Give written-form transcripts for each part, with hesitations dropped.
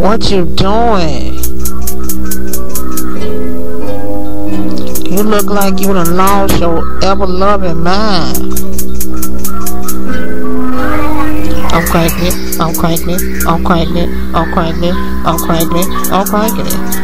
What you doing? You look like you done lost your ever-loving mind. I'm cranking it, I'm cranking it, I'm cranking it, I'm cranking it, I'm cranking it, I'm cranking it.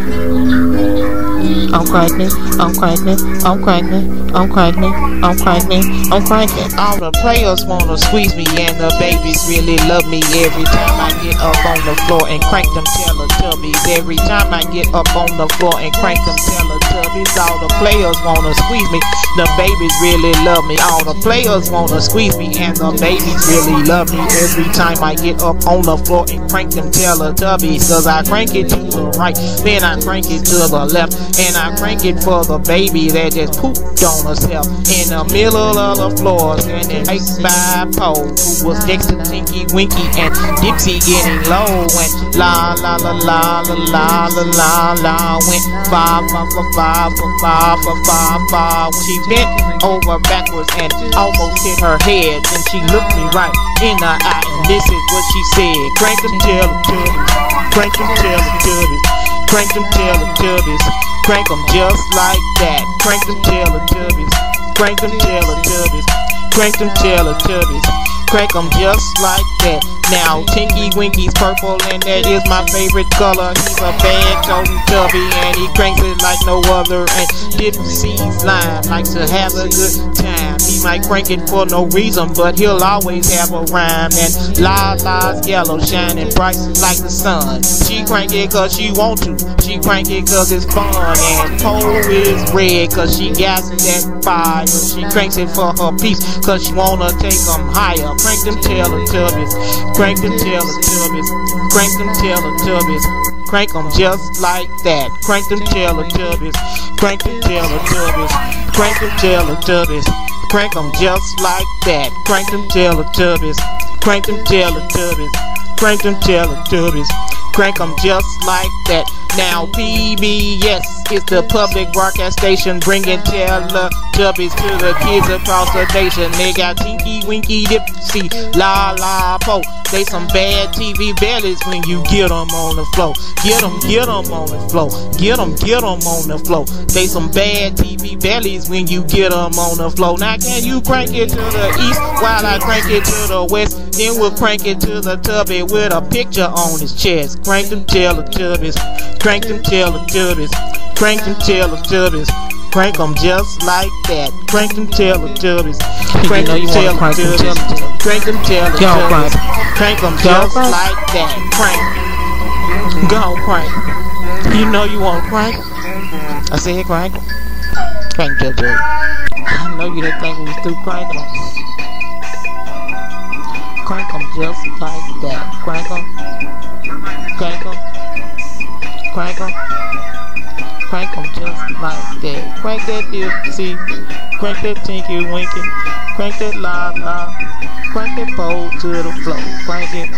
I'm cranking it, I'm cranking it, I'm cranking it, I'm cranking it, I'm cranking it, I'm cranking it. All the players wanna squeeze me and the babies really love me. Every time I get up on the floor and crank them Teletubbies. Every time I get up on the floor and crank them Teletubbies. All the players wanna squeeze me, the babies really love me. All the players wanna squeeze me and the babies really love me. Every time I get up on the floor and crank them Teletubbies. Cause I crank it to the right, then I crank it to the left, and I crank it for the baby that just pooped on herself in the middle of the floor. And then right by Poe, who was next to Tinky Winky and Dipsy getting low. And la la la la la la la la la went ba ba ba ba ba ba ba ba. She bent over backwards and almost hit her head. Then she looked me right in the eye, and this is what she said: crank them Teletubbies, crank them Teletubbies, crank them Teletubbies, crank them just like that. Crank them Teletubbies, crank them Teletubbies, crank them Teletubbies, crank them just like that. Now Tinky Winky's purple and that is my favorite color. He's a bad Teletubby and he cranks it like no other. And Dipsy's line likes to have a good time. He might crank it for no reason, but he'll always have a rhyme. And Lala's yellow, shining bright like the sun. She crank it cause she want to, she crank it cause it's fun. And Poe is red cause she got that fire. She cranks it for her peace cause she wanna take them higher. Crank them Teletubbies, crank them Teletubbies, crank them Teletubbies, crank them just like that. Crank them Teletubbies, crank them Teletubbies, crank them Teletubbies, crank them just like that. Crank them Teletubbies, crank them Teletubbies, crank them Teletubbies, crank them just like that. Now PBS is the public broadcast station bringing Teletubbies to the kids across the nation. They got Tinky, Winky, Dipsy, La La Poe. They some bad TV bellies when you get them on the floor. Get them on the floor. Get them on the floor. They some bad TV bellies when you get them on the floor. Now can you crank it to the east while I crank it to the west? Then we'll crank it to the tubby with a picture on his chest. Crank them Teletubbies, crank them Teletubbies, crank them Teletubbies, crank them just like that. Crank them Teletubbies, crank them Teletubbies, crank them Teletubbies, crank them just like that. Crank, go crank. You know you want to crank. I said crank, crank Teletubbies. I know you didn't think we was through cranking them. Crank them just like that. Crank them, crank them, crank them, crank them just like that. Crank that Dipsy, crank that Tinky Winky, crank that La La, crank that Poe to the floor. Crank it.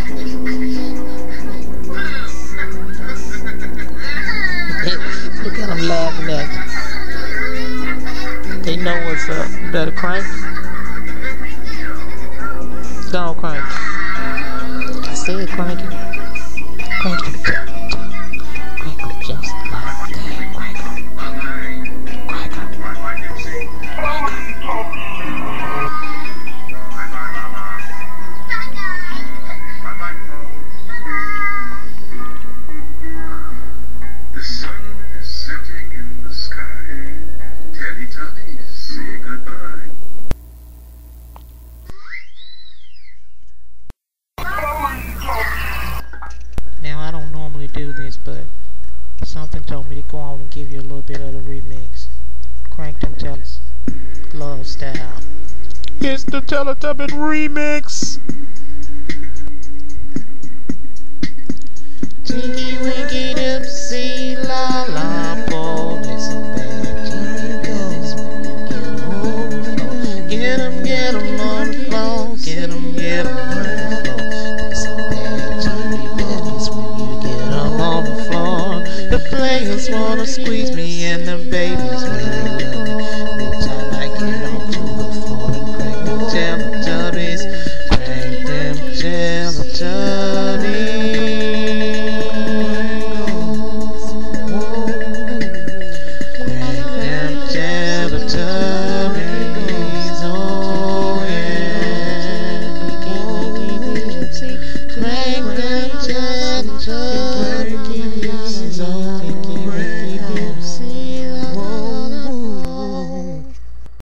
Look at them laughing at you. They know what's up. You better crank. Don't crank. I said crank it. Crank it. Crank it just like that. Crank it. Crank it. Crank The sun is setting in the sky. Teletubbies, say goodbye. Now I don't normally do this, but something told me to go on and give you a little bit of the remix. Crank them Teletubbies, love style. It's the Teletubbies remix. Tinky Winky Dipsy La La.